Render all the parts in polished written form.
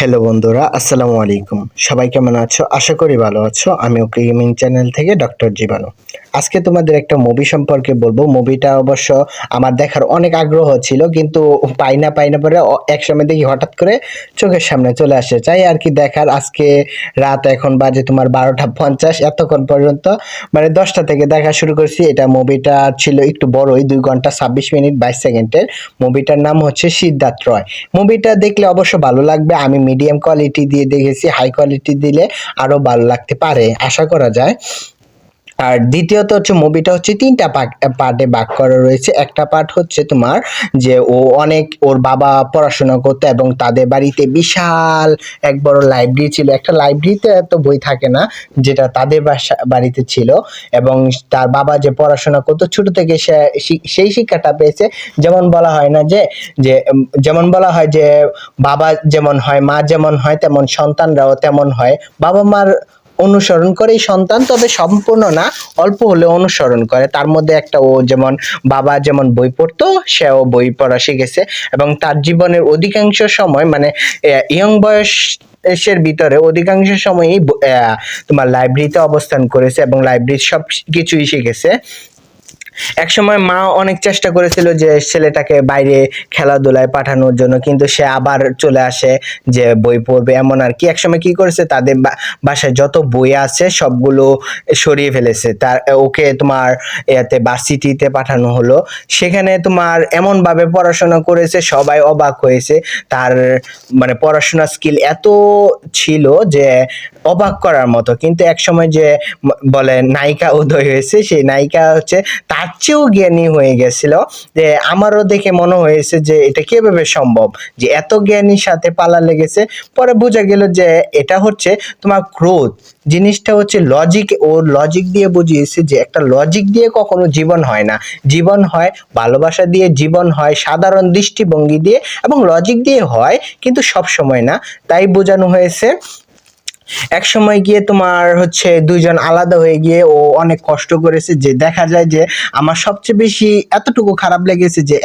Hello বন্ধুরা, আসসালামু আলাইকুম। সবাই কেমন আছো? আশা করি ভালো আছো। আমি ওকে গেমিং চ্যানেল থেকে ডক্টর জীবাণু। আজকে তোমাদের একটা মুভি সম্পর্কে বলবো। মুভিটা অবশ্য আমার দেখার অনেক আগ্রহ ছিল, কিন্তু পাই না পরে একসময় দেখি হঠাৎ করে চোখের সামনে চলে আসে। চাই আর কি দেখার। আজকে রাত এখন বাজে তোমার 12:50। এতক্ষণ পর্যন্ত মানে 10টা থেকে দেখা শুরু করছি। এটা মুভিটা ছিল একটু বড়ই, 2 ঘন্টা 26 মিনিট 22 সেকেন্ডের। মুভিটার নাম হচ্ছে সিদ্ধার্থ রয়। মুভিটা দেখলে অবশ্য ভালো লাগবে। আমি মিডিয়াম কোয়ালিটি দিয়ে দেখেছি, হাই কোয়ালিটি দিলে আরো ভালো লাগতে পারে, আশা করা যায়। আর দ্বিতীয়ত হচ্ছে মুভিটা হচ্ছে 3টা পার্টে ভাগ করা রয়েছে। একটা পার্ট হচ্ছে তোমার যে ও অনেক ওর বাবা পড়াশোনা করতো এবং তাদের বাড়িতে বিশাল এক বড় লাইব্রেরি ছিল। একটা লাইব্রেরিতে এত বই থাকে না, যেটা তাদের বাড়িতে ছিল। এবং তার বাবা যে পড়াশোনা করতো ছোট থেকে সেই শিক্ষাটা পেয়েছে। যেমন বলা হয় না যে যে যেমন বলা হয় যে বাবা যেমন হয়, মা যেমন হয়, তেমন সন্তানরাও তেমন হয়। বাবা মার অনুসরণ করে সন্তান, তবে সম্পূর্ণ না, অল্প হলেও অনুসরণ করে। তার মধ্যে একটা, ও যেমন বাবা যেমন বই পড়তো, সেও বই পড়া শিখেছে। এবং তার জীবনের অধিকাংশ সময় মানে ইয়ং বয়স এর ভিতরে অধিকাংশ সময়ই তোমার লাইব্রেরিতে অবস্থান করেছে এবং লাইব্রেরির সব কিছুই শিখেছে। একসময় মা অনেক চেষ্টা করেছিল যে ছেলেটাকে বাইরে খেলাধুলায় পাঠানোর জন্য, কিন্তু সে আবার চলে আসে যে বই পড়বে এমন আর কি। একসময় কি করেছে, তাদের বাসায় যত বই আছে সবগুলো সরিয়ে ফেলেছে। তার ওকে তোমার এতে ভার্সিটিতে পাঠানো হলো। সেখানে তোমার এমন ভাবে পড়াশোনা করেছে, সবাই অবাক হয়েছে। তার মানে পড়াশোনার স্কিল এত ছিল যে অবাক করার মতো। কিন্তু একসময় যে বলে নায়িকা উদয় হয়েছে, সেই নায়িকা হচ্ছে তার চেয়েও জ্ঞানী হয়ে গেছিল। যে আমারও দেখে মনে হয়েছে যে এটা কিভাবে সম্ভব যে এত জ্ঞানীর সাথে পালা লেগেছে। পরে বোঝা গেল যে এটা হচ্ছে তোমার ক্রোধ জিনিসটা হচ্ছে লজিক। ও লজিক দিয়ে বুঝিয়েছে যে একটা লজিক দিয়ে কখনো জীবন হয় না। জীবন হয় ভালোবাসা দিয়ে, জীবন হয় সাধারণ দৃষ্টিভঙ্গি দিয়ে, এবং লজিক দিয়ে হয়, কিন্তু সব সময় না। তাই বোঝানো হয়েছে। এক সময় গিয়ে তোমার হচ্ছে দুইজন আলাদা হয়ে গিয়ে ও অনেক কষ্ট করেছে। যে দেখা যায় যে আমার সবচেয়ে বেশি এতটুকু খারাপ লেগেছে যে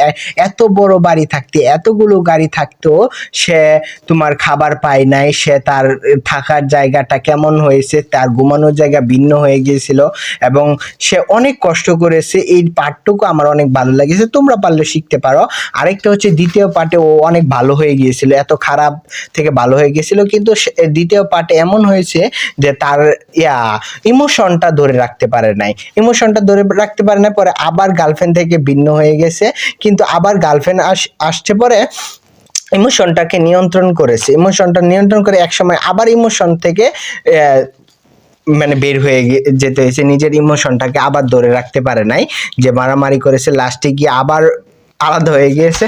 এত বড় বাড়ি থাকতে, এতগুলো গাড়ি থাকতো, সে তোমার খাবার পায় নাই। সে তার থাকার জায়গাটা কেমন হয়েছে, তার ঘুমানোর জায়গা ভিন্ন হয়ে গিয়েছিল, এবং সে অনেক কষ্ট করেছে। এই পার্টটুকু আমার অনেক ভালো লেগেছে, তোমরা পারলে শিখতে পারো। আরেকটা হচ্ছে দ্বিতীয় পার্টে ও অনেক ভালো হয়ে গিয়েছিল, এত খারাপ থেকে ভালো হয়ে গেছিল, কিন্তু দ্বিতীয় পার্টে এমন হয়েছে যে তার ইমোশনটা ধরে রাখতে পারে নাই। ইমোশনটা ধরে রাখতে পারে না, পরে আবার গার্লফ্রেন্ড থেকে ভিন্ন হয়ে গেছে। কিন্তু আবার গার্লফ্রেন্ড আসছে, পরে ইমোশনটাকে নিয়ন্ত্রণ করেছে। ইমোশনটা নিয়ন্ত্রণ করে একসময় আবার ইমোশন থেকে মানে বের হয়ে যেতে হয়েছে। নিজের ইমোশনটাকে আবার ধরে রাখতে পারে নাই, যে মারামারি করেছে, লাস্টে গিয়ে আবার আলাদা হয়ে গিয়েছে।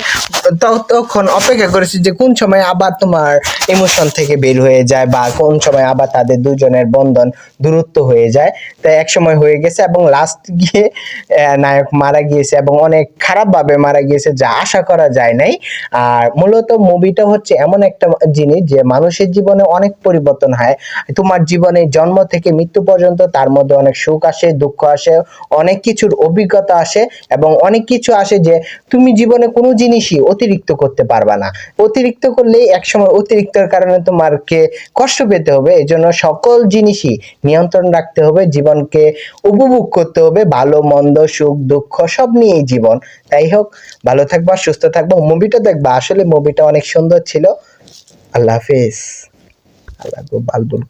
তখন অপেক্ষা করেছি যে কোন সময় আবার তোমার ইমোশন থেকে বের হয়ে যায়, বা কোন সময় আবার তাদের দুজনের বন্ধন দূরত্ব হয়ে যায়। তাই এক সময় হয়ে গেছে, এবং লাস্ট গিয়ে নায়ক মারা গিয়েছে, এবং অনেক খারাপ ভাবে মারা গিয়েছে, যা আশা করা যায় নাই। আর মূলত মুভিটা হচ্ছে এমন একটা জিনিস যে মানুষের জীবনে অনেক পরিবর্তন হয়। তোমার জীবনে জন্ম থেকে মৃত্যু পর্যন্ত তার মধ্যে অনেক সুখ আসে, দুঃখ আসে, অনেক কিছুর অভিজ্ঞতা আসে, এবং অনেক কিছু আসে যে তুমি জীবনে কোনো জিনিসই অতিরিক্ত করতে পারবা না। অতিরিক্ত করলে একসময় অতিরিক্তর কারণে তোমাকে কষ্ট পেতে হবে। এজন্য সকল জিনিসই নিয়ন্ত্রণ রাখতে হবে, জীবনকে উপভোগ করতে হবে, ভালো মন্দ সুখ দুঃখ সব নিয়েই জীবন। তাই হোক, ভালো থাকবা, সুস্থ থাকবা, মুভিটা দেখবা। আসলে মুভিটা অনেক সুন্দর ছিল। আল্লাহ হাফেজ। আল্লাহ বালবুল।